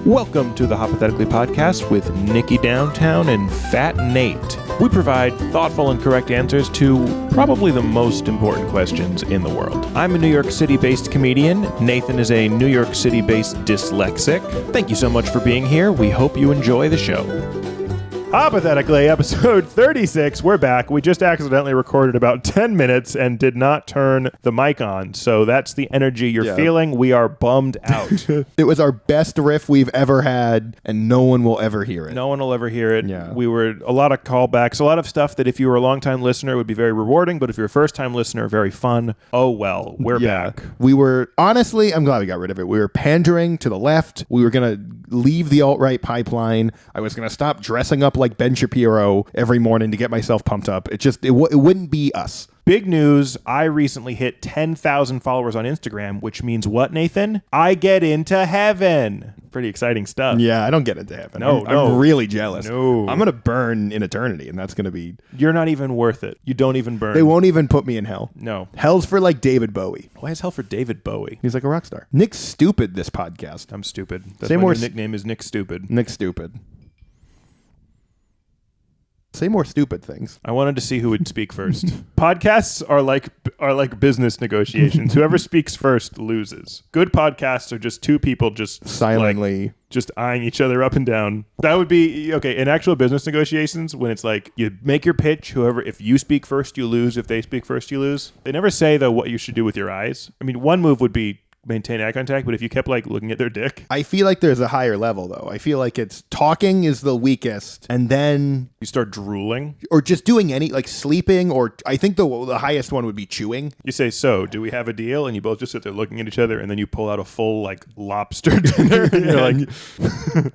Welcome to the Hoppothetically podcast with Nikki Downtown and Fat Nate. We provide thoughtful and correct answers to probably the most important questions in the world. I'm a New York City-based comedian. Nathan is a New York City-based dyslexic. Thank you so much for being here. We hope you enjoy the show. Hypothetically, episode 36, we're back. We just accidentally recorded about 10 minutes and did not turn the mic on. So that's the energy you're feeling. We are bummed out. It was our best riff we've ever had, and no one will ever hear it. No one will ever hear it. Yeah. We were a lot of callbacks, a lot of stuff that if you were a long-time listener would be very rewarding, but if you're a first-time listener, very fun. Oh, well, we're back. We were, honestly, I'm glad we got rid of it. We were pandering to the left. We were going to leave the alt-right pipeline. I was going to stop dressing up like Ben Shapiro every morning to get myself pumped up. It wouldn't be us. Big news, I recently hit 10,000 followers on Instagram, which means what, Nathan? I get into heaven. Pretty exciting stuff. Yeah, I don't get into heaven. No, I'm really jealous. No. I'm going to burn in eternity, and that's going to be... You're not even worth it. You don't even burn. They won't even put me in hell. No. Hell's for like David Bowie. Why is hell for David Bowie? He's like a rock star. Nick's stupid this podcast. I'm stupid. That's Say why more your nickname is Nick Stupid. Nick stupid. Say more stupid things. I wanted to see who would speak first. Podcasts are like business negotiations. Whoever speaks first loses. Good podcasts are just two people just silently just eyeing each other up and down. That would be okay in actual business negotiations when it's like you make your pitch. If you speak first, you lose. If they speak first, you lose. They never say though what you should do with your eyes. I mean, one move would be maintain eye contact, but if you kept like looking at their dick, I feel like there's a higher level though. I feel like it's talking is the weakest, and then you start drooling or just doing any like sleeping, or I think the highest one would be chewing. You say, so do we have a deal? And you both just sit there looking at each other, and then you pull out a full like lobster dinner and you're like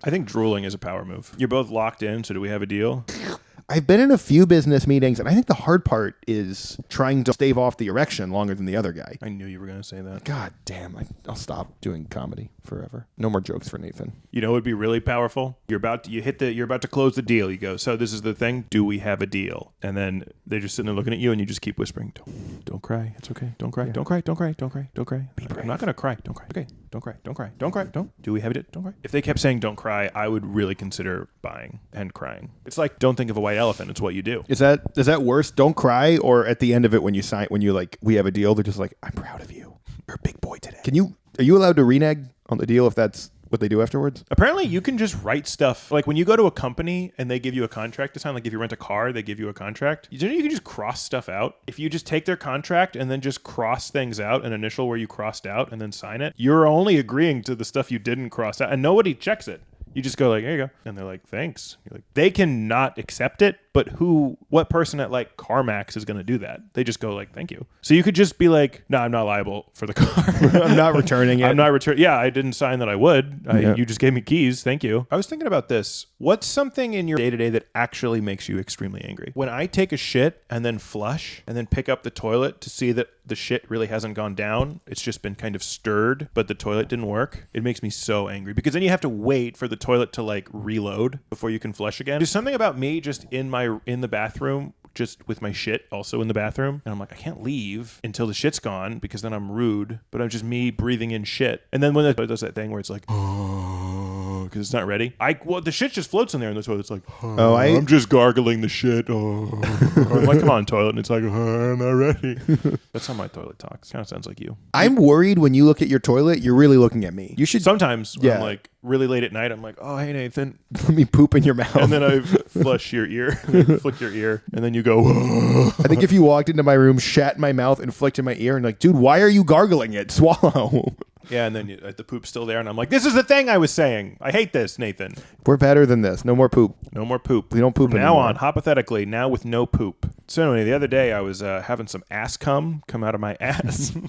I think drooling is a power move. You're both locked in, so do we have a deal? I've been in a few business meetings, and I think the hard part is trying to stave off the erection longer than the other guy. I knew you were going to say that. God damn, I'll stop doing comedy forever. No more jokes for Nathan. You know what would be really powerful? You're about to close the deal. You go, so this is the thing. Do we have a deal? And then they're just sitting there looking at you, and you just keep whispering, don't cry. It's okay. Don't cry. Yeah. Don't cry. Don't cry. Don't cry. Don't cry. I'm not going to cry. Don't cry. Okay. Don't cry. Don't cry. Don't cry. Don't. Do we have it? Don't cry. If they kept saying don't cry, I would really consider buying and crying. It's like don't think of a white elephant. It's what you do. Is that worse? Don't cry, or at the end of it when you like we have a deal, they're just like, I'm proud of you. You're a big boy today. Are you allowed to renege on the deal if that's what they do afterwards? Apparently you can just write stuff. Like when you go to a company and they give you a contract to sign, like if you rent a car, they give you a contract. You can just cross stuff out. If you just take their contract and then just cross things out, an initial where you crossed out and then sign it, you're only agreeing to the stuff you didn't cross out and nobody checks it. You just go like, here you go. And they're like, thanks. You're like, they cannot accept it, but what person at like CarMax is going to do that? They just go like, thank you. So you could just be like, no, I'm not liable for the car. I'm not returning it. I'm not returning. Yeah, I didn't sign that I would. You just gave me keys. Thank you. I was thinking about this. What's something in your day-to-day that actually makes you extremely angry? When I take a shit and then flush and then pick up the toilet to see that the shit really hasn't gone down, it's just been kind of stirred, but the toilet didn't work. It makes me so angry because then you have to wait for the toilet to like reload before you can flush again. There's something about me just in the bathroom, just with my shit also in the bathroom, and I'm like, I can't leave until the shit's gone because then I'm rude, but I'm just me breathing in shit. And then when it does that thing where it's like, because it's not ready, the shit just floats in there, and the toilet's like, I'm just gargling the shit. I'm like, come on, toilet, and it's like, I'm not ready. That's how my toilet talks. Kind of sounds like you. I'm worried when you look at your toilet, you're really looking at me. You should sometimes. When I'm like really late at night, I'm like, oh hey Nathan, let me poop in your mouth, and then I flush your ear, flick your ear, and then you go. Whoa. I think if you walked into my room, shat in my mouth, and flicked in my ear, and like, dude, why are you gargling it? Swallow. Yeah, and then the poop's still there, and I'm like, this is the thing I was saying. I hate this, Nathan. We're better than this. No more poop. No more poop. We don't poop From anymore. now on, hypothetically, now with no poop. So anyway, the other day I was having some ass come out of my ass. Can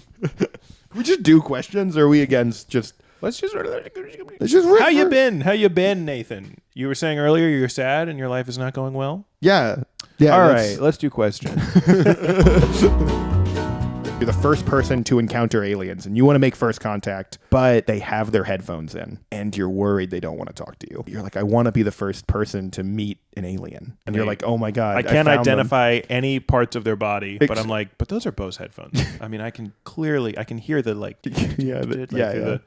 we just do questions, or are we against just... Let's just riff. How you been? How you been, Nathan? You were saying earlier you're sad and your life is not going well? Yeah. All right, let's do questions. You're the first person to encounter aliens and you want to make first contact, but they have their headphones in and you're worried they don't want to talk to you. You're like, I want to be the first person to meet an alien. And you're like, oh my God. I can't identify any parts of their body, but I'm like, but those are Bose headphones. I mean, I can hear the like,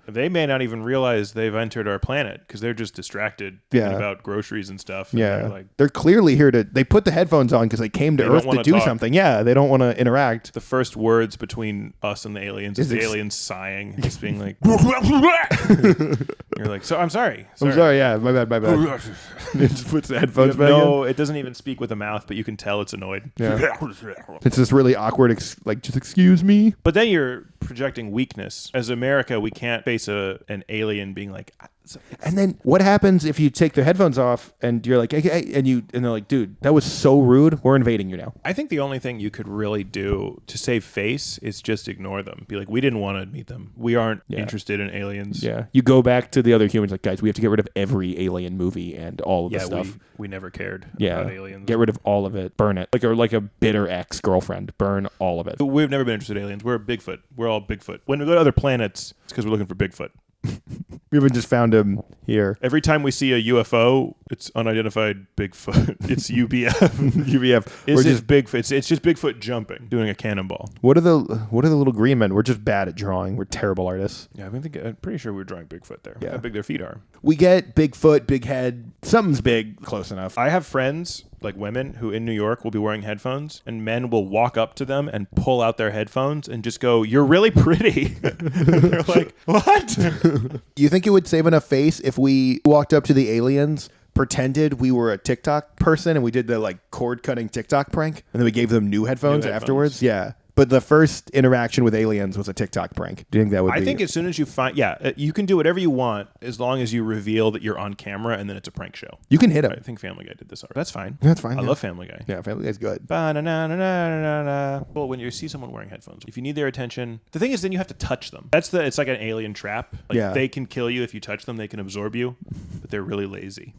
they may not even realize they've entered our planet because they're just distracted thinking about groceries and stuff. And they're clearly here they put the headphones on because they came to Earth to do something. Yeah, they don't want to interact. The first words between us and the aliens is the aliens sighing, just being like, you're like, so I'm sorry. I'm sorry, yeah, my bad. It just puts the headphones back in. It doesn't even speak with the mouth, but you can tell it's annoyed. Yeah. It's this really awkward, just excuse me. But then you're projecting weakness. As America, we can't face an alien being like... And then what happens if you take the headphones off and you're like, okay, and they're like, dude, that was so rude. We're invading you now. I think the only thing you could really do to save face is just ignore them. Be like, we didn't want to meet them. We aren't interested in aliens. Yeah. You go back to the other humans like, guys, we have to get rid of every alien movie and all of the stuff. We never cared about aliens. Get rid of all of it. Burn it. Like a bitter ex-girlfriend. Burn all of it. But we've never been interested in aliens. We're Bigfoot. We're all Bigfoot. When we go to other planets, it's because we're looking for Bigfoot. We haven't just found him here. Every time we see a UFO, it's unidentified Bigfoot. It's UBF. UBF. It's just Bigfoot. It's just Bigfoot jumping, doing a cannonball. What are the little green men? We're just bad at drawing. We're terrible artists. Yeah, I'm pretty sure we're drawing Bigfoot there. Yeah. How big their feet are. We get Bigfoot, big head. Something's big, close enough. I have friends, like women, who in New York will be wearing headphones, and men will walk up to them and pull out their headphones and just go, "You're really pretty." They're like, "What?" You think it would save enough face if we walked up to the aliens, pretended we were a TikTok person, and we did the like cord cutting TikTok prank, and then we gave them new headphones afterwards? Yeah. But the first interaction with aliens was a TikTok prank. Do you think that would be... I think as soon as you find... Yeah, you can do whatever you want as long as you reveal that you're on camera and then it's a prank show. You can hit him. I think Family Guy did this already. That's fine. That's fine. I love Family Guy. Yeah, Family Guy's good. Well, when you see someone wearing headphones, if you need their attention... The thing is, then you have to touch them. It's like an alien trap. Like, they can kill you if you touch them. They can absorb you. But they're really lazy.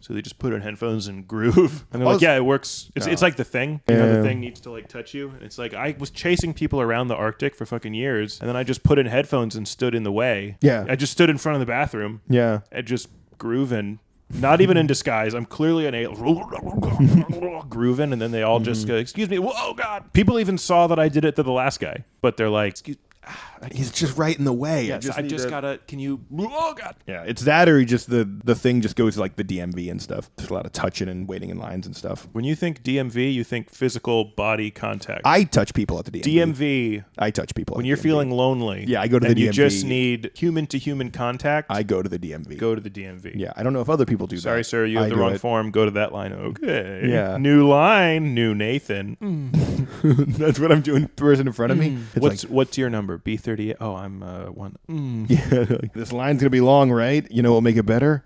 So they just put on headphones and groove. And they're like, yeah, it works. It's like The Thing. You know, The Thing needs to like touch you. And it's like, I was chasing people around the Arctic for fucking years. And then I just put in headphones and stood in the way. Yeah. I just stood in front of the bathroom. Yeah. And just grooving. Not even in disguise. I'm clearly an alien. Grooving. And then they all just go, excuse me. Whoa, God. People even saw that I did it to the last guy. But they're like, excuse me. He's just right in the way. Yes, I just gotta. Can you? Oh God! Yeah, it's that, or just the thing just goes to like the DMV and stuff. There's a lot of touching and waiting in lines and stuff. When you think DMV, you think physical body contact. I touch people at the DMV. DMV. I touch people when you're feeling lonely. Yeah, I go to the DMV. You just need human to human contact. I go to the DMV. Go to the DMV. Yeah, I don't know if other people do that. Sorry, sir, you have the wrong form. Go to that line. Okay. Yeah. New line. New Nathan. That's what I'm doing. Person in front of me. What's your number? B38. Oh, I'm one. Yeah, this line's gonna be long, right? You know what'll make it better?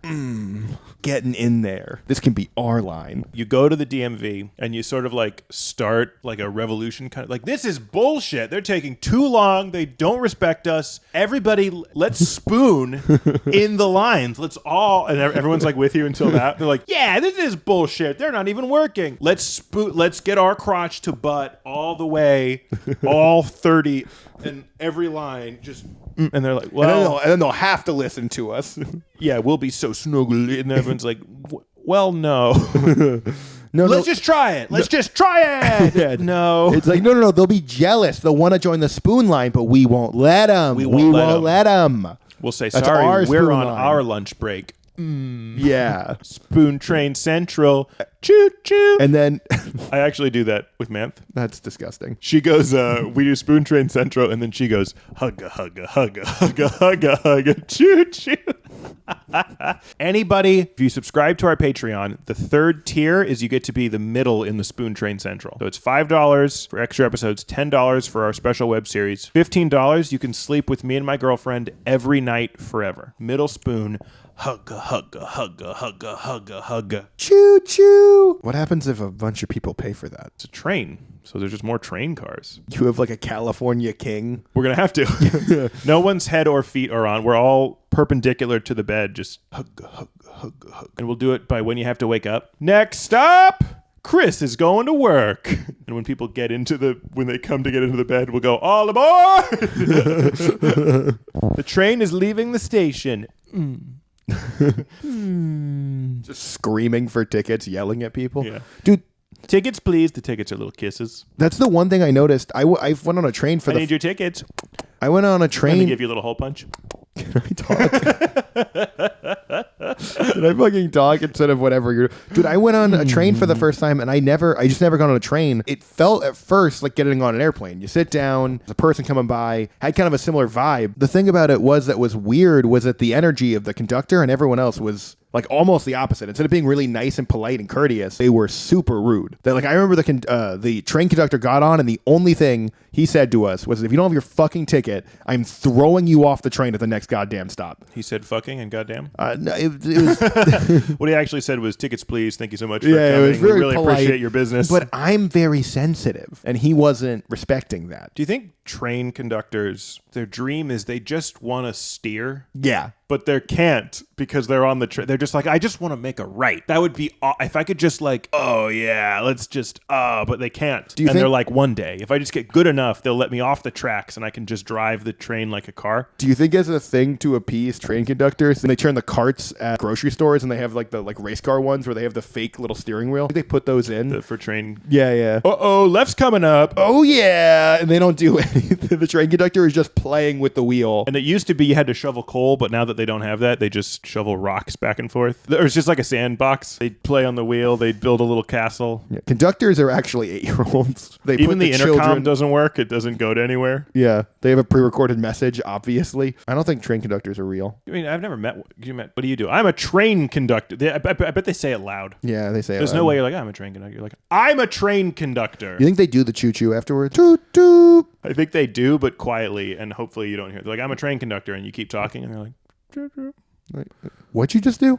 Getting in there. This can be our line. You go to the DMV and you sort of like start like a revolution kind of like, this is bullshit. They're taking too long. They don't respect us. Everybody, let's spoon in the lines. Let's all, and everyone's like with you until that. They're like, yeah, this is bullshit. They're not even working. Let's get our crotch to butt all the way, all 30 and every line just, and they're like, well, and then they'll have to listen to us. Yeah, we'll be so snuggly, and everyone's like, well, no. Let's just try it. Let's just try it. Yeah, no. It's like, no. They'll be jealous. They'll want to join the spoon line, but we won't let them. We won't let them. We'll say, sorry, we're on our lunch break. Yeah. Spoon Train Central. Choo choo. And then I actually do that with Manth. That's disgusting. She goes, we do Spoon Train Central, and then she goes, hugga, hugga, hugga, hugga, hugga, hugga, choo choo. Anybody, if you subscribe to our Patreon, the third tier is you get to be the middle in the Spoon Train Central. So it's $5 for extra episodes, $10 for our special web series, $15 you can sleep with me and my girlfriend every night forever. Middle spoon. Hugga, hugga, hugga, hugga, hugga, hugga. Choo choo. What happens if a bunch of people pay for that? It's a train. So there's just more train cars. You have like a California king. We're going to have to. No one's head or feet are on. We're all perpendicular to the bed. Just hugga, hugga, hugga, hugga. And we'll do it by when you have to wake up. Next up, Chris is going to work. And when people when they come to get into the bed, we'll go, all aboard! The train is leaving the station. Just screaming for tickets, yelling at people. Yeah. Dude, tickets, please. The tickets are little kisses. that's the one thing I noticed. I went on a train for I need your tickets. I went on a Let me train. give you a little hole punch. Can I talk? Did I fucking talk instead of whatever you're... Dude, I went on a train for the first time, and I just never gone on a train. It felt at first like getting on an airplane. You sit down, there's a person coming by, had kind of a similar vibe. The thing about it that was weird was that the energy of the conductor and everyone else was like almost the opposite. Instead of being really nice and polite and courteous, they were super rude. I remember the train conductor got on, and the only thing he said to us was, if you don't have your fucking ticket, I'm throwing you off the train at the next goddamn stop. He said fucking and goddamn? No, it was... What he actually said was, tickets, please. Thank you so much for It coming. was very We really polite, appreciate your business. But I'm very sensitive, and he wasn't respecting that. Do you think train conductors, their dream is they just want to steer? Yeah. But they can't because they're on the train. They're just like, I just want to make a right. That would be, if I could just like, oh yeah, let's just, but they can't. They're like, one day, if I just get good enough, they'll let me off the tracks and I can just drive the train like a car. Do you think as a thing to appease train conductors, and they turn the carts at grocery stores and they have like the race car ones where they have the fake little steering wheel? They put those in For train. Yeah. Uh-oh, left's coming up. Oh yeah, and they don't do anything. The train conductor is just playing with the wheel. And it used to be you had to shovel coal, but now that they don't have that, they just shovel rocks back and forth. It's just like a sandbox. They play on the wheel. They build a little castle. Yeah, conductors are actually 8-year-olds. Even the intercom doesn't work. It doesn't go to anywhere. Yeah, they have a pre-recorded message, obviously. I don't think train conductors are real. I mean, I've never met. What do you do? I'm a train conductor. I bet they say it loud. Yeah, they say it There's loud. no way you're like, I'm a train conductor. You're like, I'm a train conductor. You think they do the choo-choo afterwards? Toot-toot. I think they do, but quietly, and hopefully you don't hear it. They're like, I'm a train conductor, and you keep talking, and they're like, choo-choo. What'd you just do?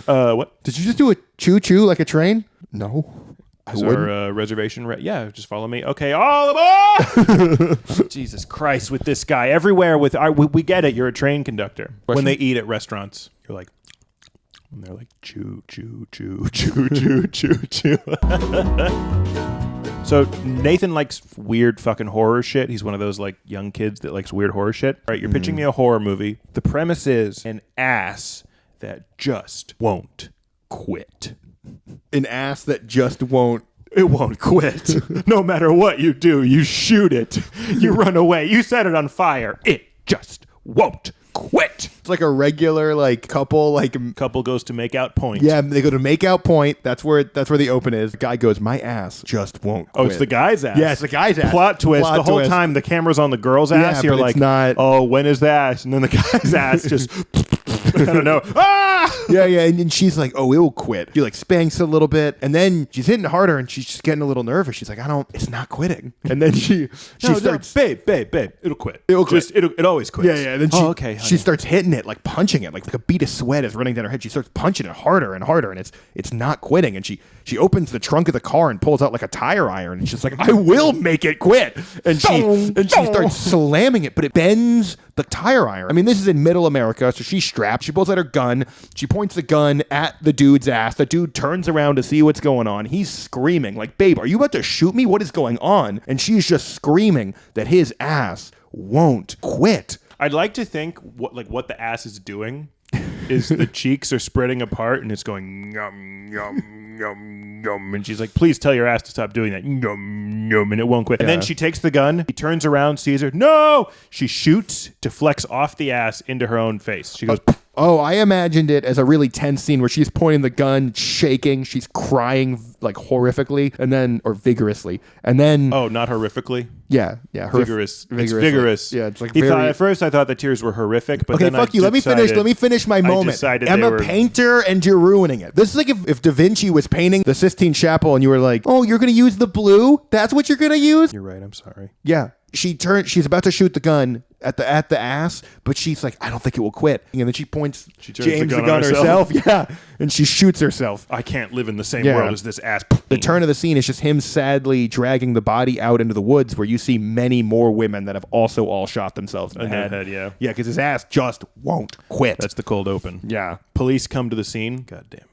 What? Did you just do a choo-choo like a train? No. Is our reservation yeah, just follow me. Okay, all aboard! Jesus Christ, with this guy everywhere. We get it. You're a train conductor. Question? When they eat at restaurants, you're like, and they're like, choo, choo, choo, choo, choo, choo, choo. So Nathan likes weird fucking horror shit. He's one of those like young kids that likes weird horror shit. All right, you're pitching me a horror movie. The premise is an ass that just won't quit. An ass that just won't. It won't quit. No matter what you do, you shoot it, you run away, you set it on fire. It just won't quit. It's like a regular couple Couple goes to make out point. Yeah, they go to make out point. That's where the open is. The guy goes, my ass just won't quit. Oh, it's the guy's ass. Yeah, it's the guy's ass. Plot twist. Plot the whole twist. time the camera's on the girl's ass. Yeah, You're but like, it's not. oh, when is the ass? And then the guy's ass just, I don't know. Ah! Yeah, and she's like, oh, it will quit. She spanks a little bit, and then she's hitting harder, and she's just getting a little nervous. She's like, it's not quitting. And then she starts, babe, it'll quit. It'll quit. It always quits. Yeah. And then okay, she starts hitting it, like punching it, like a bead of sweat is running down her head. She starts punching it harder and harder, and it's not quitting. And she opens the trunk of the car and pulls out like a tire iron, and she's like, I will make it quit. And she starts slamming it, but it bends the tire iron. I mean, this is in middle America, so she's strapped. She pulls out her gun. She points the gun at the dude's ass. The dude turns around to see what's going on. He's screaming like, babe, are you about to shoot me? What is going on? And she's just screaming that his ass won't quit. I'd like to think what the ass is doing is the cheeks are spreading apart and it's going yum yum yum yum, and she's like, please tell your ass to stop doing that, yum yum, and it won't quit. And then she takes the gun, he turns around, sees her, no, she shoots to flex off the ass into her own face. She goes, oh, I imagined it as a really tense scene where she's pointing the gun, shaking, she's crying like horrifically, or vigorously, and then not horrifically. Yeah, vigorous. It's vigorous. Yeah, it's like at first I thought the tears were horrific, but okay, then fuck you. Let me finish my moment. I'm a painter, and you're ruining it. This is like if Da Vinci was painting the Sistine Chapel, and you were like, "Oh, you're gonna use the blue? That's what you're gonna use?" You're right. I'm sorry. Yeah. She's about to shoot the gun at the ass, but she's like, I don't think it will quit. And then she points, she aims the gun herself. Yeah. And she shoots herself. I can't live in the same world as this ass. The turn of the scene is just him sadly dragging the body out into the woods where you see many more women that have also all shot themselves in the head. Yeah. Yeah, because his ass just won't quit. That's the cold open. Yeah. Police come to the scene. God damn it.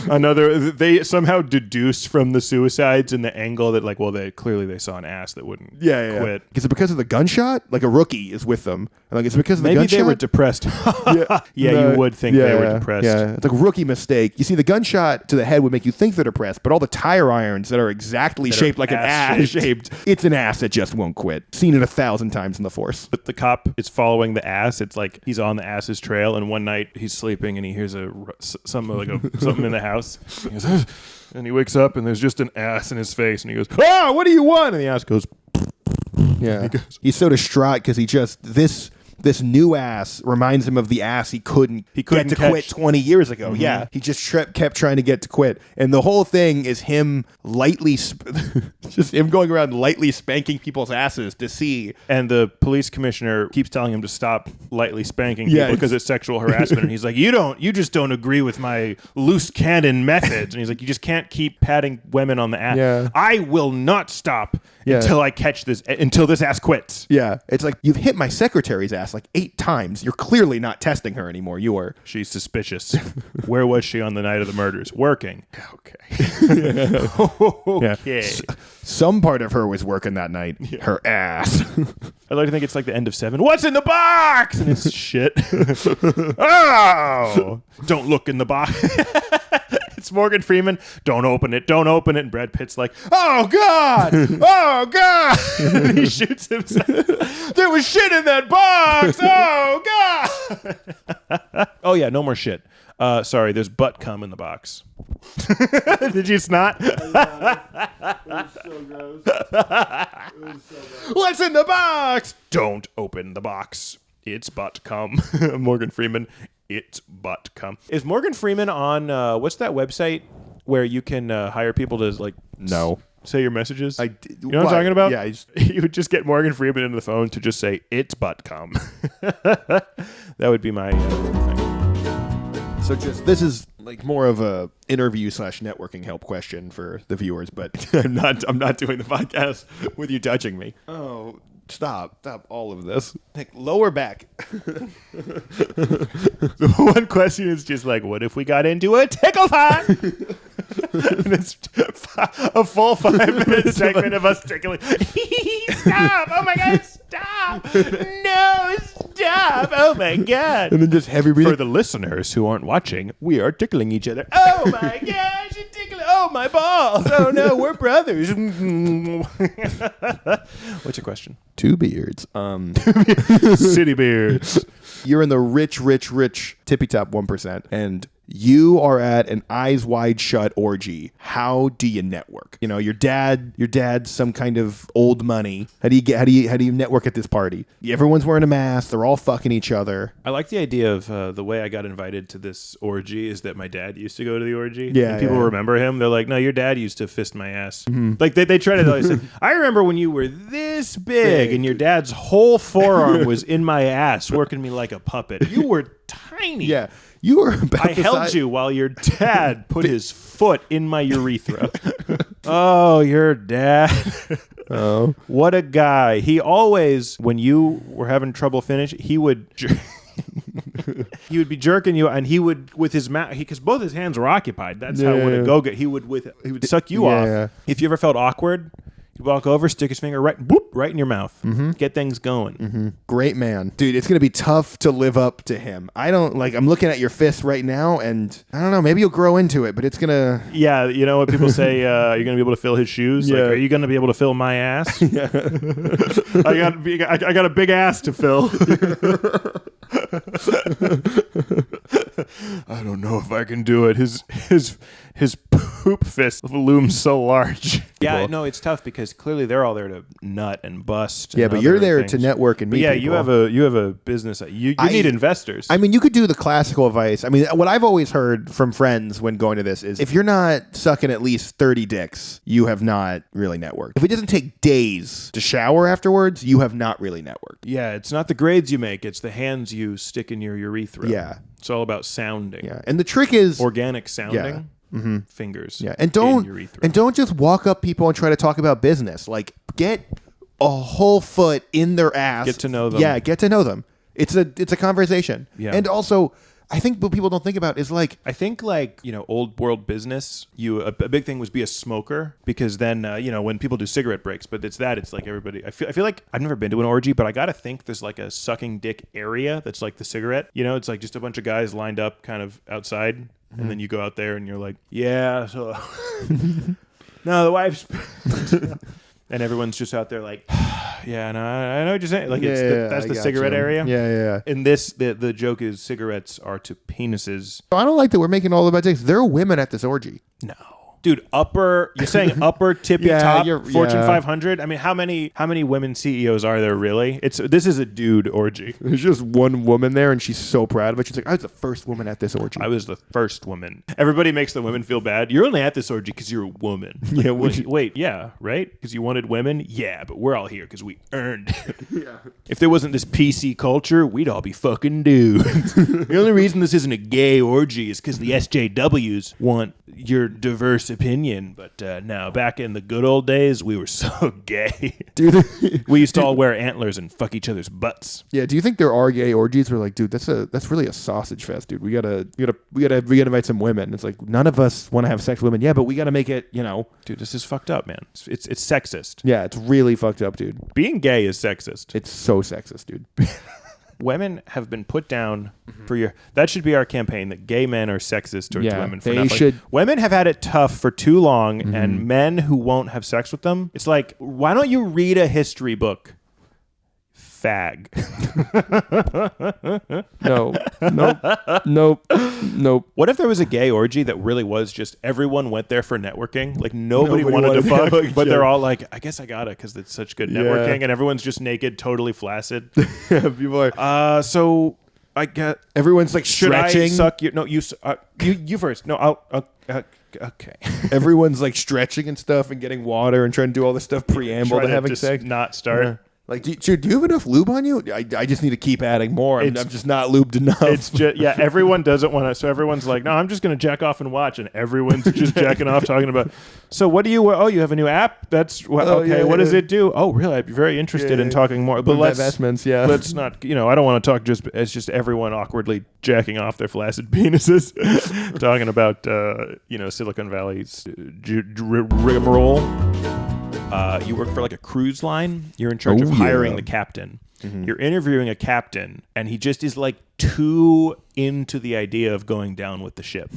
Another, they somehow deduced from the suicides in the angle that like, well, they saw an ass that wouldn't quit. Is it because of the gunshot? Like a rookie is with them. Like, is it because of the Maybe gunshot? they were depressed. You would think they were depressed. Yeah, it's like a rookie mistake. You see, the gunshot to the head would make you think they're depressed, but all the tire irons that are exactly shaped like an ass shaped, it's an ass that just won't quit. Seen it 1,000 times in the force. But the cop is following the ass. It's like he's on the ass's trail, and one night he's sleeping and he hears something in the house. He goes, and he wakes up and there's just an ass in his face, and he goes, "Ah, what do you want?" And the ass goes. Yeah, he's so distraught because this new ass reminds him of the ass he couldn't get to quit 20 years ago. Mm-hmm. Yeah, he just kept trying to get to quit. And the whole thing is him just him going around lightly spanking people's asses to see. And the police commissioner keeps telling him to stop lightly spanking people because it's sexual harassment. And he's like, you just don't agree with my loose cannon methods. And he's like, you just can't keep patting women on the ass. Yeah. I will not stop until I catch this, until this ass quits. Yeah, it's like, you've hit my secretary's ass like 8 times. You're clearly not testing her anymore. You are. She's suspicious. Where was she on the night of the murders? Working. Okay. Okay. Some part of her was working that night. Yeah. Her ass. I like to think it's like the end of 7. What's in the box? And it's shit. Oh! Don't look in the box. It's Morgan Freeman. Don't open it. Don't open it. And Brad Pitt's like, oh, God. Oh, God. And he shoots himself. There was shit in that box. Oh, God. Oh, yeah. No more shit. Sorry. There's butt cum in the box. Did you snot? It was so gross. What's in the box? Don't open the box. It's butt cum. Morgan Freeman. It's butt cum. Is Morgan Freeman on what's that website where you can hire people to like say your messages? You know what I'm talking about? Yeah, you would just get Morgan Freeman into the phone to just say it's butt cum. That would be my thing. So this is like more of a interview / networking help question for the viewers, but I'm not doing the podcast with you touching me. Oh. Stop all of this. Like, lower back. The one question is just like, what if we got into a tickle fight? And it's a full 5-minute segment of us tickling. Stop! Oh my God, stop! No, stop! Oh my God. And then just heavy breathing. For the listeners who aren't watching, we are tickling each other. Oh my gosh, you're tickling. Oh, my balls. Oh no, we're brothers. What's your question? 2 beards. City beards. You're in the rich tippy top 1%, and you are at an eyes wide shut orgy. How do you network? You know, your dad's some kind of old money. How do you network at this party? Everyone's wearing a mask. They're all fucking each other. I like the idea of the way I got invited to this orgy is that my dad used to go to the orgy. Yeah, and people remember him. They're like, no, your dad used to fist my ass. Mm-hmm. Like they try to always say, I remember when you were this big and your dad's whole forearm was in my ass, working me like a puppet. You were tiny. Yeah. You were about I held you while your dad put his foot in my urethra. Oh, your dad. Oh. What a guy. He always, when you were having trouble finish, he would he would be jerking you, and he would, with his mouth, because both his hands were occupied. That's how it would go. He would suck you off. If you ever felt awkward, he'd walk over, stick his finger right in your mouth. Mm-hmm. Get things going. Mm-hmm. Great man. Dude, it's going to be tough to live up to him. I'm looking at your fist right now, and I don't know, maybe you'll grow into it, but it's going to... Yeah, you know what people say, you're going to be able to fill his shoes? Yeah. Like, are you going to be able to fill my ass? Yeah. I got a big ass to fill. I don't know if I can do it. His poop fist looms so large. Yeah, no, it's tough because clearly they're all there to nut and bust. Yeah, but you're there to network and meet people. You have a business. You need investors. I mean, you could do the classical advice. I mean, what I've always heard from friends when going to this is if you're not sucking at least 30 dicks, you have not really networked. If it doesn't take days to shower afterwards, you have not really networked. Yeah, it's not the grades you make. It's the hands you stick in your urethra. Yeah. It's all about sounding. Yeah, and the trick is... organic sounding. Yeah. Mm-hmm. Fingers. Yeah, and don't just walk up people and try to talk about business. Like, get a whole foot in their ass. Get to know them. Yeah, get to know them. It's a conversation. Yeah. And also, I think what people don't think about is like, I think like, old world business, a big thing was be a smoker because then, when people do cigarette breaks, but it's like everybody, I feel like I've never been to an orgy, but I got to think there's like a sucking dick area that's like the cigarette, it's like just a bunch of guys lined up kind of outside. And then you go out there and you're like, yeah, so no, the wife's and everyone's just out there like, yeah, no, I know what you're saying. Like that's the cigarette area. Yeah. And the joke is cigarettes are to penises. I don't like that we're making all about dicks. There are women at this orgy. No. Dude, you're saying upper tippy top Fortune 500? I mean, how many women CEOs are there really? This is a dude orgy. There's just one woman there and she's so proud of it. She's like, I was the first woman at this orgy. I was the first woman. Everybody makes the women feel bad. You're only at this orgy because you're a woman. Yeah. Wait, yeah, right? Because you wanted women? Yeah, but we're all here because we earned it. Yeah. If there wasn't this PC culture, we'd all be fucking dudes. The only reason this isn't a gay orgy is because the SJWs want your diverse opinion, but now back in the good old days we were so gay. Dude, we used to all wear antlers and fuck each other's butts. Yeah, do you think there are gay orgies where like, dude, that's really a sausage fest, dude. We gotta invite some women. It's like none of us want to have sex with women. Yeah, but we gotta make it, Dude, this is fucked up, man. It's sexist. Yeah, it's really fucked up, dude. Being gay is sexist. It's so sexist, dude. Women have been put down for that should be our campaign, that gay men are sexist towards women. They should. Women have had it tough for too long, and men who won't have sex with them, it's like, why don't you read a history book? Fag. Nope. What if there was a gay orgy that really was just everyone went there for networking? Like nobody wanted to fuck, but they're all like, I guess I gotta because it's such good networking, and everyone's just naked, totally flaccid. People are. So I get everyone's like stretching. I suck you? No, you first. No, I'll okay. Everyone's like stretching and stuff and getting water and trying to do all this stuff preamble to having sex. Not start. Yeah. Like, do you have enough lube on you? I just need to keep adding more. I'm just not lubed enough. It's just, everyone doesn't want to. So everyone's like, no, I'm just going to jack off and watch. And everyone's just jacking off talking about, so what do you, you have a new app? That's, okay, what does it do? Oh, really? I'd be very interested in talking more. But let's not, I don't want to talk it's just everyone awkwardly jacking off their flaccid penises, talking about, Silicon Valley's rigmarole. You work for like a cruise line. You're in charge of hiring the captain. Mm-hmm. You're interviewing a captain, and he just is like too into the idea of going down with the ship.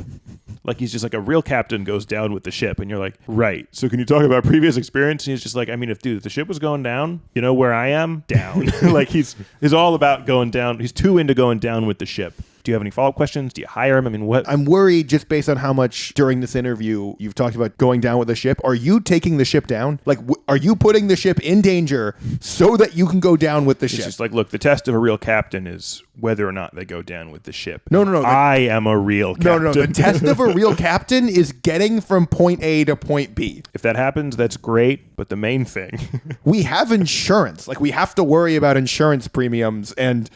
Like he's just like, a real captain goes down with the ship, and you're like, right. So can you talk about previous experience? And he's just like, I mean, if the ship was going down, where I am? Down. Like he's all about going down. He's too into going down with the ship. Do you have any follow-up questions? Do you hire him? I mean, what? I'm worried just based on how much during this interview you've talked about going down with the ship. Are you taking the ship down? Like, are you putting the ship in danger so that you can go down with the ship? It's just like, look, the test of a real captain is whether or not they go down with the ship. No. I am a real captain. No. The test of a real captain is getting from point A to point B. If that happens, that's great. But the main thing, we have insurance. Like, we have to worry about insurance premiums, and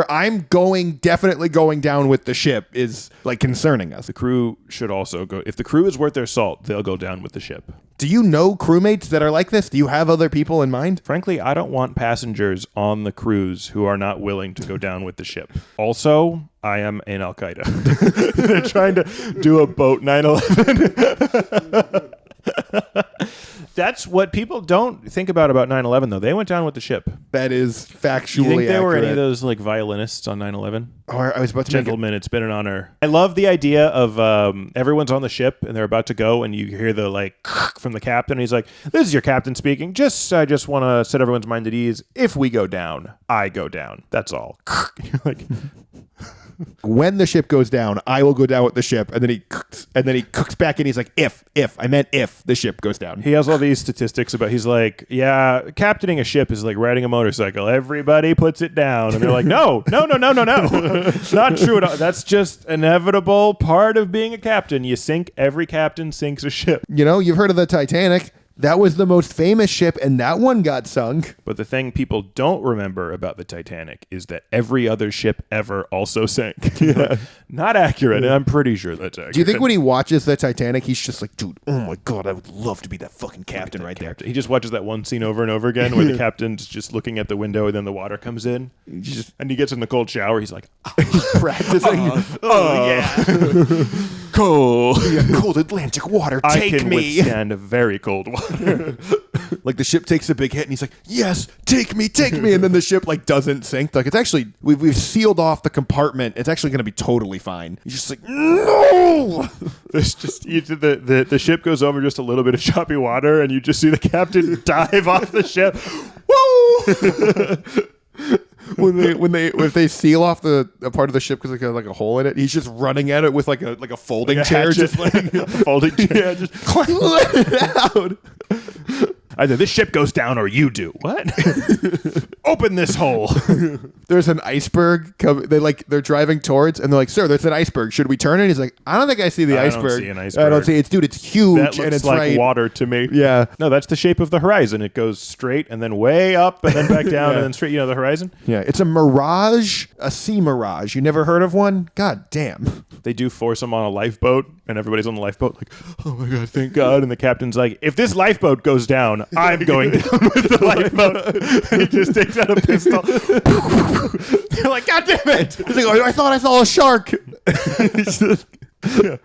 I'm definitely going down with the ship is like concerning us. The crew should also go. If the crew is worth their salt, they'll go down with the ship. Do you know crewmates that are like this? Do you have other people in mind? Frankly, I don't want passengers on the cruise who are not willing to go down with the ship. Also, I am in Al Qaeda. They're trying to do a boat 9/11. That's what people don't think about 9/11, though. They went down with the ship. That is factually You think there accurate. were any of those like violinists on 9/11? Oh, I was about to Gentlemen, it's been an honor. I love the idea of everyone's on the ship and they're about to go, and you hear the like from the captain. And he's like, "This is your captain speaking. I just want to set everyone's mind at ease. If we go down, I go down. That's all." You're like, when the ship goes down, I will go down with the ship. And then he cooks back in. He's like, if I meant if the ship goes down. He has all these statistics about, he's like, yeah, captaining a ship is like riding a motorcycle. Everybody puts it down. And they're like, no. Not true at all. That's just inevitable part of being a captain. Every captain sinks a ship. You've heard of the Titanic. That was the most famous ship, and that one got sunk. But the thing people don't remember about the Titanic is that every other ship ever also sank. Yeah. Not accurate, and I'm pretty sure that's accurate. Do you think when he watches the Titanic, he's just like, dude, oh my God, I would love to be that fucking captain right there. He just watches that one scene over and over again where the captain's just looking at the window and then the water comes in. And he gets in the cold shower. He's like, he's practicing. Yeah. Cold. Yeah, cold Atlantic water, take I can me. withstand a very cold water. Like the ship takes a big hit and he's like, yes, take me. And then the ship like doesn't sink. Like it's actually, we've sealed off the compartment. It's actually going to be totally fine. He's just like, no. There's just the ship goes over just a little bit of choppy water and you just see the captain dive off the ship. Woo! If they seal off a part of the ship because like a hole in it, he's just running at it with like a folding chair, just like a folding chair, just let it out. Either this ship goes down or you do. What? Open this hole. There's an iceberg. They're driving towards, and they're like, "Sir, there's an iceberg. Should we turn it?" He's like, "I don't think I see the iceberg. I don't see an iceberg. I don't see it. Dude, it's huge, that looks and it's like water to me." Yeah. No, that's the shape of the horizon. It goes straight and then way up and then back down Yeah. and then straight. You know the horizon. Yeah, it's a mirage, a sea mirage. You never heard of one? God damn. They do force him on a lifeboat, and everybody's on the lifeboat like, "Oh my God, thank God!" And the captain's like, "If this lifeboat goes down, I'm going down with the lifeboat." He just takes out a pistol. You're like, "God damn it!" He's like, "Oh, I thought I saw a shark." Yeah.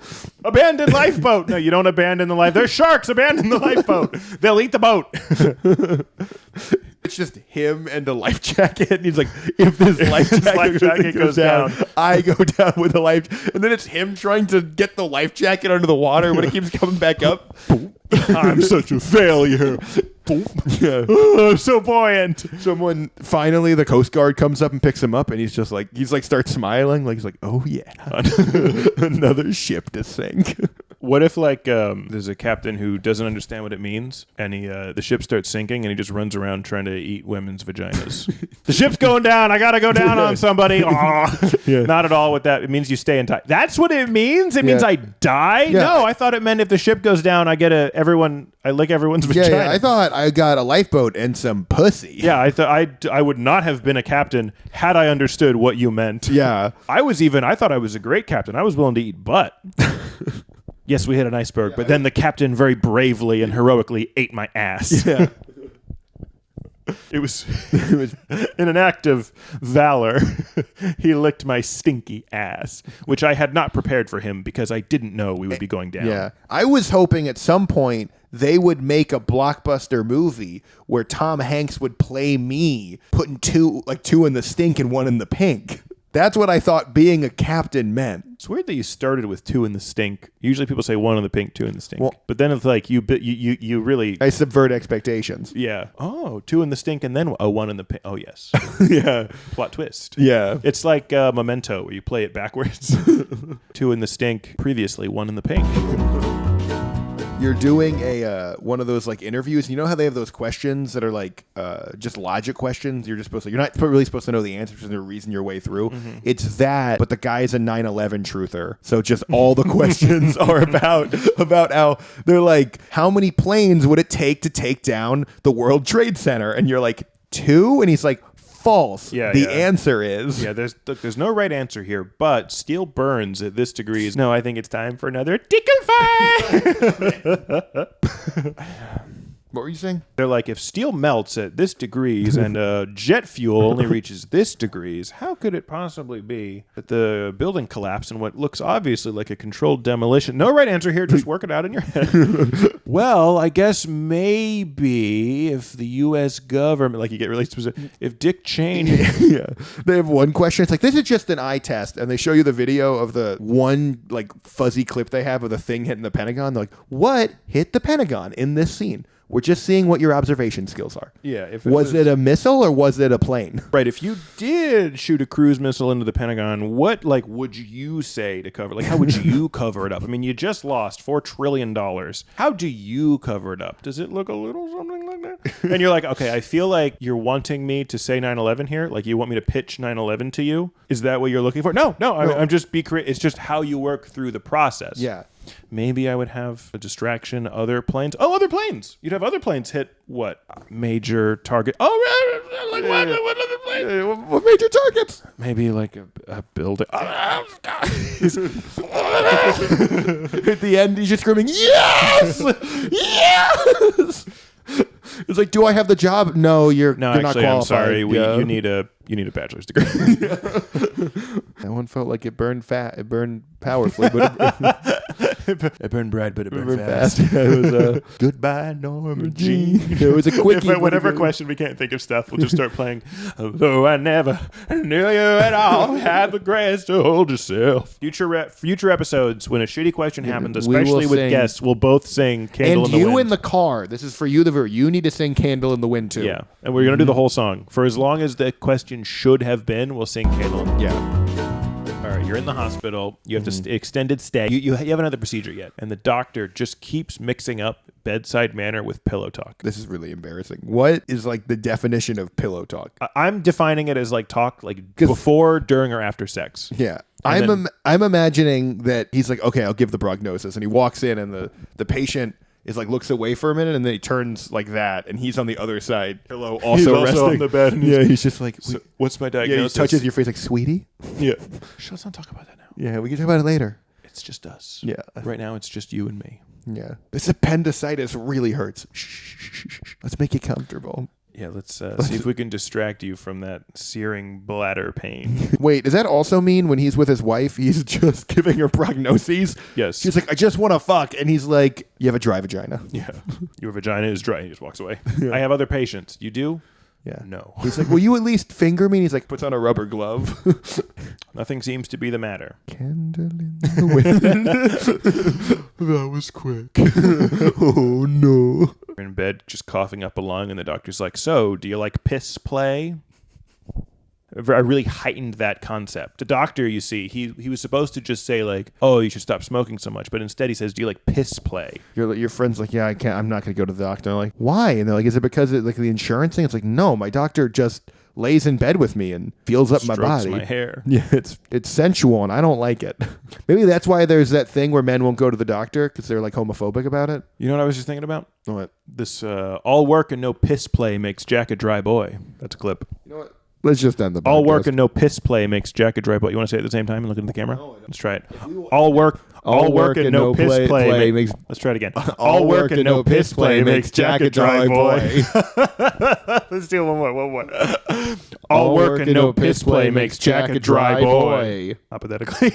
Abandon lifeboat. No, you don't abandon the life. There's sharks. Abandon the lifeboat. They'll eat the boat. It's just him and a life jacket. And he's like, if this life jacket goes down, I go down with a life. And then it's him trying to get the life jacket under the water when it keeps coming back up. I'm such a failure. Yeah. Oh, I'm so buoyant. Someone finally, the Coast Guard comes up and picks him up, and he's starts smiling, like he's like, "Oh yeah, another ship to sink." What if there's a captain who doesn't understand what it means, and the ship starts sinking, and he just runs around trying to eat women's vaginas? The ship's going down. I gotta go down on somebody. Yeah. Not at all. What that it means, you stay in time. That's what it means. It means I die. Yeah. No, I thought it meant if the ship goes down, I lick everyone's vagina. Yeah, I thought I got a lifeboat and some pussy. Yeah, I thought I would not have been a captain had I understood what you meant. Yeah, I thought I was a great captain. I was willing to eat butt. Yes, we hit an iceberg, but then the captain very bravely and heroically ate my ass. Yeah. It was in an act of valor. He licked my stinky ass, which I had not prepared for him because I didn't know we would be going down. Yeah. I was hoping at some point they would make a blockbuster movie where Tom Hanks would play me, putting two in the stink and one in the pink. That's what I thought being a captain meant. It's weird that you started with 2 in the stink. Usually people say 1 in the pink, 2 in the stink. Well, but then it's like you really... I subvert expectations. Yeah. Oh, 2 in the stink and then 1 in the pink. Oh, yes. Yeah. Plot twist. Yeah. It's like Memento where you play it backwards. 2 in the stink, previously 1 in the pink. You're doing a one of those like interviews. You know how they have those questions that are like just logic questions. You're not really supposed to know the answers and the reason your way through. Mm-hmm. It's that, but the guy's a 9/11 truther. So just all the questions are about how they're like, how many planes would it take to take down the World Trade Center? And you're like, 2, and he's like, false. Yeah, the answer is. Yeah, there's no right answer here, but steel burns at this degree. No, I think it's time for another tickle fight. What were you saying? They're like, if steel melts at this degrees and jet fuel only reaches this degrees, how could it possibly be that the building collapsed in what looks obviously like a controlled demolition? No right answer here. Just work it out in your head. Well, I guess maybe if the U.S. government, like you get really specific, if Dick Cheney. Yeah. They have one question. It's like, this is just an eye test. And they show you the video of the one like fuzzy clip they have of the thing hitting the Pentagon. They're like, what hit the Pentagon in this scene? We're just seeing what your observation skills are. Yeah. If was it a missile or was it a plane? Right. If you did shoot a cruise missile into the Pentagon, what would you say to cover? How would you cover it up? I mean, you just lost $4 trillion. How do you cover it up? Does it look a little something like that? And you're like, okay, I feel like you're wanting me to say 9/11 here. Like you want me to pitch 9/11 to you. Is that what you're looking for? No. I'm just it's just how you work through the process. Yeah. Maybe I would have a distraction. Other planes. Oh, other planes. You'd have other planes hit what? Major target. Oh, like what other plane? What major targets? Maybe like a building. At the end, he's just screaming, "Yes! Yes!" It's like, do I have the job? No, you're not qualified. I'm sorry. You need a bachelor's degree. That one felt like it burned fat. It burned powerfully, but it burned bright, but it burned fast. It was goodbye, Norma Jean. It was a quickie. Whatever question we can't think of stuff, we'll just start playing. Although I never knew you at all, have the grace to hold yourself. Future episodes, when a shitty question happens, especially with guests, we'll both sing "Candle in the Wind." And you in the car. This is for you, the viewer. You need to sing "Candle in the Wind" too. Yeah, and we're gonna do the whole song. For as long as the question should have been, we'll sing "Candle in the Wind." Yeah. All right, you're in the hospital. You have to extended stay. You have another procedure yet, and the doctor just keeps mixing up bedside manner with pillow talk. This is really embarrassing. What is like the definition of pillow talk? I'm defining it as like talk like before, during, or after sex. Yeah. I'm imagining that he's like, okay, I'll give the prognosis, and he walks in, and the patient is like looks away for a minute, and then he turns like that, and he's on the other side, pillow also resting on the bed. And he's just like, so what's my diagnosis? Yeah, he touches your face like, sweetie. Yeah, let's not talk about that now. Yeah, we can talk about it later. It's just us. Yeah, right now it's just you and me. Yeah, this appendicitis really hurts. Shh. Let's make it comfortable. Yeah, let's see if we can distract you from that searing bladder pain. Wait, does that also mean when he's with his wife, he's just giving her prognoses? Yes. She's like, I just want to fuck. And he's like, you have a dry vagina. Yeah. Your vagina is dry. He just walks away. Yeah. I have other patients. You do? Yeah. No. He's like, will you at least finger me? And he's like, puts on a rubber glove. Nothing seems to be the matter. Candle in the wind. That was quick. Oh, no. We're in bed, just coughing up a lung, and the doctor's like, so, do you like piss play? I really heightened that concept. The doctor, you see, he was supposed to just say like, oh, you should stop smoking so much. But instead he says, do you like piss play? Your friend's like, yeah, I can't. I'm not going to go to the doctor. I'm like, why? And they're like, is it because of like the insurance thing? It's like, no, my doctor just lays in bed with me and feels up my body. My hair. Yeah, it's sensual and I don't like it. Maybe that's why there's that thing where men won't go to the doctor because they're like homophobic about it. You know what I was just thinking about? What? This all work and no piss play makes Jack a dry boy. That's a clip. You know what? Let's just end the podcast. All work and no piss play makes Jack a dry boy. You want to say it at the same time and look into the camera? No, let's try it. All work and no piss play makes... Let's try it again. All work and no piss play makes Jack a dry boy. Let's do one more. All work and no piss play makes Jack a dry boy. Hypothetically.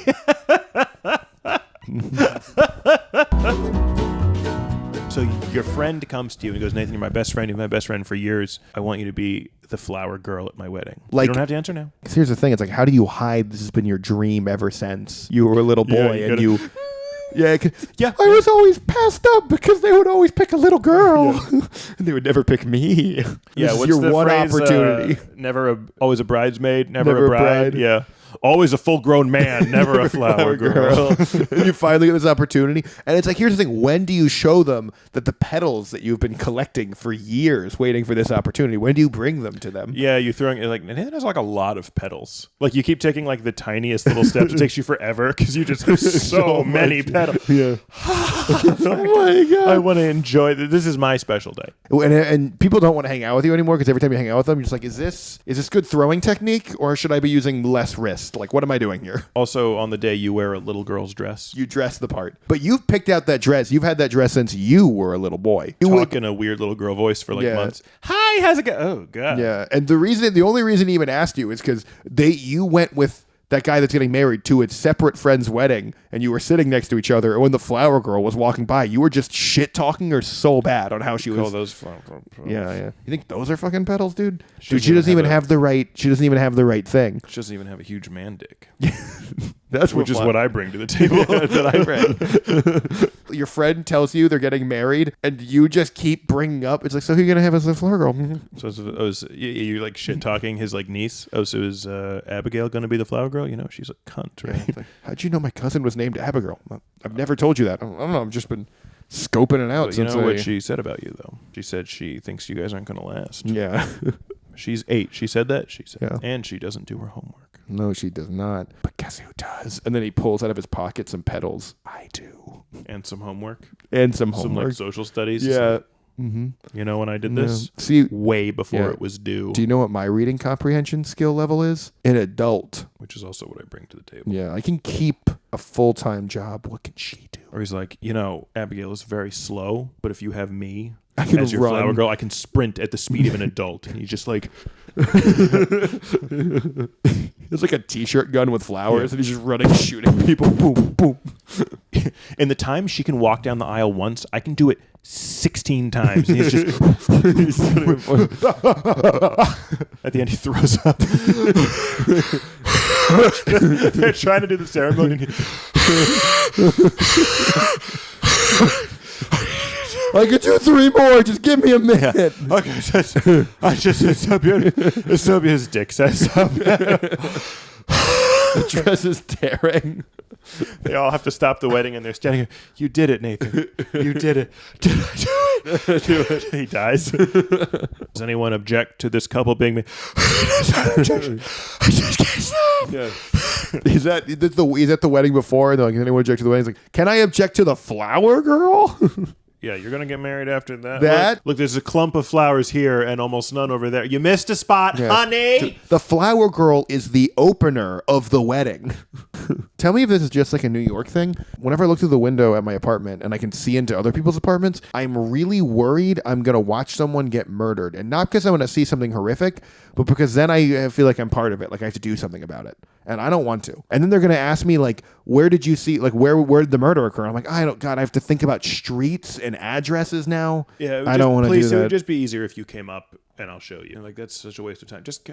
So your friend comes to you and goes, Nathan, you're my best friend. You've been my best friend for years. I want you to be the flower girl at my wedding. Like, you don't have to answer now. Here's the thing. It's like, how do you hide this has been your dream ever since you were a little boy and you... Yeah, I was always passed up because they would always pick a little girl, and they would never pick me. Yeah, this what's is your the one phrase, opportunity. Always a bridesmaid, never a bride. Yeah. Always a full-grown man, never a flower girl. And you finally get this opportunity. And it's like, here's the thing. When do you show them that the petals that you've been collecting for years waiting for this opportunity, when do you bring them to them? Yeah, you're throwing it like, Nathan has like a lot of petals. Like you keep taking like the tiniest little steps. It takes you forever because you just have so many petals. Yeah. Oh my God. I want to enjoy this. This is my special day. And people don't want to hang out with you anymore because every time you hang out with them, you're just like, is this good throwing technique or should I be using less wrist? Like, what am I doing here? Also, on the day you wear a little girl's dress. You dress the part. But you've picked out that dress. You've had that dress since you were a little boy. You talk in a weird little girl voice for like months. Hi, how's it going? Oh, God. Yeah. And the only reason he even asked you is because you went with that guy that's getting married to a separate friend's wedding and you were sitting next to each other. And when the flower girl was walking by, you were just shit talking her so bad on how she was. Call those flower girls. Yeah. You think those are fucking petals, dude? She doesn't even have the right thing. She doesn't even have a huge man dick. Which is what I bring to the table. That's what I bring. Your friend tells you they're getting married, and you just keep bringing up. It's like, so who are you gonna have as a flower girl? So you're like shit talking his like niece. Oh, so is Abigail gonna be the flower girl? You know, she's a cunt, right? Yeah, like, how'd you know my cousin was named Abigail? I've never told you that. I don't know. I've just been scoping it out. But you know what she said about you though? She said she thinks you guys aren't gonna last. Yeah. She's 8. She said that. She said, yeah. And she doesn't do her homework. No, she does not. But guess who does? And then he pulls out of his pocket some petals. I do. And some homework. And some Some homework. like social studies. Yeah. You know when I did this? See, way before it was due. do you know what my reading comprehension skill level is? An adult. Which is also what I bring to the table. Yeah, I can keep a full-time job. What can she do? Or he's like, Abigail is very slow, but if you have me I can as your run. flower girl, I can sprint at the speed of an adult. And he's just like... It's like a t-shirt gun with flowers, and he's just running, shooting people. Boom, boom. In the time she can walk down the aisle once, I can do it 16 times. And he's just... At the end, he throws up. They're trying to do the ceremony. And I could do 3 more. Just give me a minute. yeah. Okay, it's so beautiful. It's so beautiful. His dick says so beautiful. The dress is tearing. They all have to stop the wedding, and they're standing here. You did it, Nathan. You did it. Did I do it? Do it. He dies. Does anyone object to this couple being me? I just can't stop. Yeah. Is that the wedding before? They're like, anyone object to the wedding? He's like, can I object to the flower girl? Yeah, you're going to get married after that. Look, there's a clump of flowers here and almost none over there. You missed a spot, honey. The flower girl is the opener of the wedding. Tell me if this is just like a New York thing. Whenever I look through the window at my apartment and I can see into other people's apartments, I'm really worried I'm going to watch someone get murdered. And not because I'm going to see something horrific, but because then I feel like I'm part of it. Like I have to do something about it. And I don't want to. And then they're going to ask me, like, where did you see, like, where did the murder occur? I'm like, I have to think about streets and addresses now. Yeah, I don't want to do that. It would just be easier if you came up and I'll show you. Like, that's such a waste of time. Just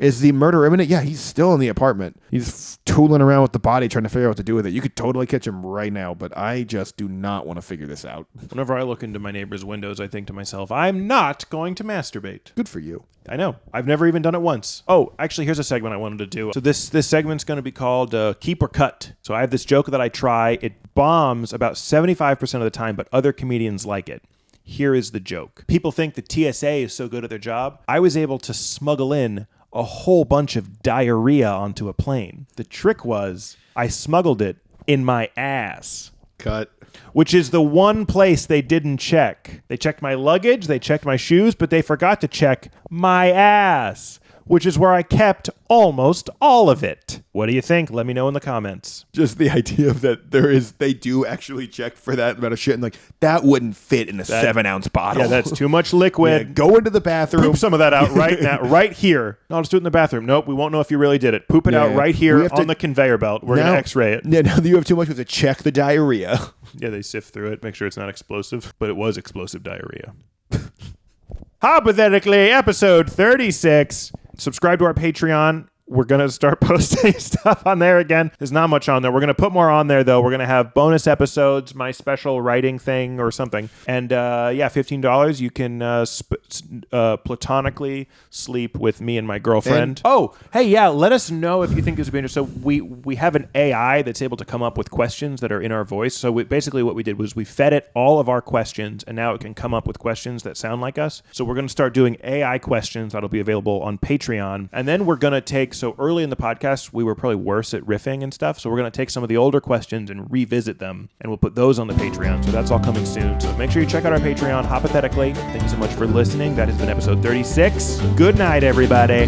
Is the murder imminent? Yeah, he's still in the apartment. He's tooling around with the body, trying to figure out what to do with it. You could totally catch him right now, but I just do not want to figure this out. Whenever I look into my neighbor's windows, I think to myself, I'm not going to masturbate. Good for you. I know. I've never even done it once. Oh, actually, here's a segment I wanted to do. So this segment's going to be called Keep or Cut. So I have this joke that I try. It bombs about 75% of the time, but other comedians like it. Here is the joke. People think the TSA is so good at their job. I was able to smuggle in a whole bunch of diarrhea onto a plane. The trick was I smuggled it in my ass. Cut. Which is the one place they didn't check. They checked my luggage, they checked my shoes, but they forgot to check my ass, which is where I kept almost all of it. What do you think? Let me know in the comments. Just the idea of that they do actually check for that amount of shit, and like, that wouldn't fit in a 7-ounce bottle. Yeah, that's too much liquid. Yeah, go into the bathroom. Poop some of that out right now, right here. No, I'll just do it in the bathroom. Nope, we won't know if you really did it. Poop it out right here on the conveyor belt. We're going to x-ray it. Yeah, now that you have too much, we have to check the diarrhea. Yeah, they sift through it, make sure it's not explosive, but it was explosive diarrhea. Hypothetically, episode 36. Subscribe to our Patreon. We're going to start posting stuff on there again. There's not much on there. We're going to put more on there, though. We're going to have bonus episodes, my special writing thing or something. And $15, you can platonically sleep with me and my girlfriend. Let us know if you think this would be interesting. So we have an AI that's able to come up with questions that are in our voice. So basically what we did was we fed it all of our questions, and now it can come up with questions that sound like us. So we're going to start doing AI questions that'll be available on Patreon. And then we're going to take... So early in the podcast, we were probably worse at riffing and stuff. So we're going to take some of the older questions and revisit them, and we'll put those on the Patreon. So that's all coming soon. So make sure you check out our Patreon, Hoppothetically. Thank you so much for listening. That has been episode 36. Good night, everybody.